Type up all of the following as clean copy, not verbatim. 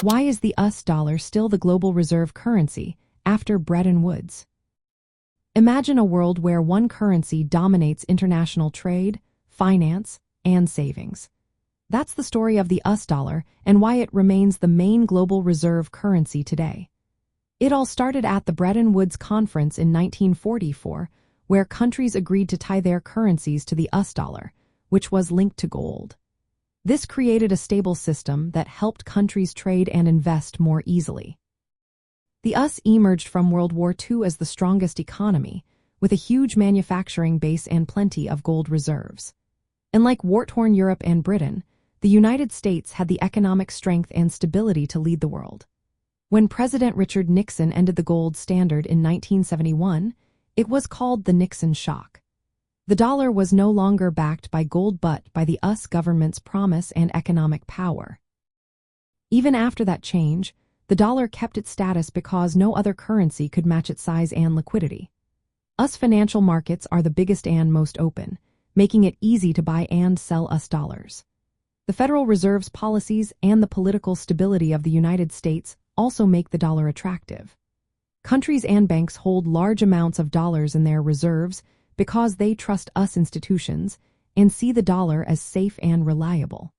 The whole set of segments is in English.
Why is the US dollar still the global reserve currency after Bretton Woods? Imagine a world where one currency dominates international trade, finance, and savings. That's the story of the US dollar and why it remains the main global reserve currency today. It all started at the Bretton Woods Conference in 1944, where countries agreed to tie their currencies to the US dollar, which was linked to gold. This created a stable system that helped countries trade and invest more easily. The US emerged from World War II as the strongest economy, with a huge manufacturing base and plenty of gold reserves. Unlike war-torn Europe and Britain, the United States had the economic strength and stability to lead the world. When President Richard Nixon ended the gold standard in 1971, it was called the Nixon shock. The dollar was no longer backed by gold but by the US government's promise and economic power. Even after that change, the dollar kept its status because no other currency could match its size and liquidity. US financial markets are the biggest and most open, making it easy to buy and sell US dollars. The Federal Reserve's policies and the political stability of the United States also make the dollar attractive. Countries and banks hold large amounts of dollars in their reserves because they trust US institutions and see the dollar as safe and reliable.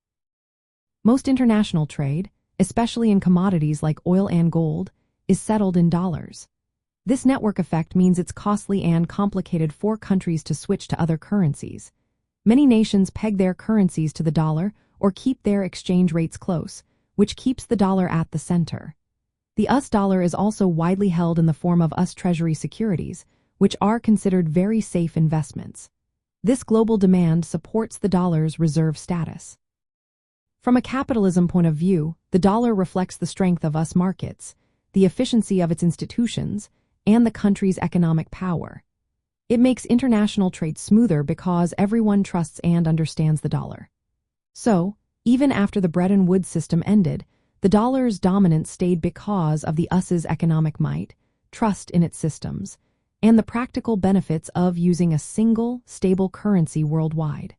Most international trade, especially in commodities like oil and gold, is settled in dollars. This network effect means it's costly and complicated for countries to switch to other currencies. Many nations peg their currencies to the dollar or keep their exchange rates close, which keeps the dollar at the center. The US dollar is also widely held in the form of US Treasury securities, which are considered very safe investments. This global demand supports the dollar's reserve status. From a capitalism point of view, the dollar reflects the strength of US markets, the efficiency of its institutions, and the country's economic power. It makes international trade smoother because everyone trusts and understands the dollar. So, even after the Bretton Woods system ended, the dollar's dominance stayed because of the US's economic might, trust in its systems, and the practical benefits of using a single, stable currency worldwide.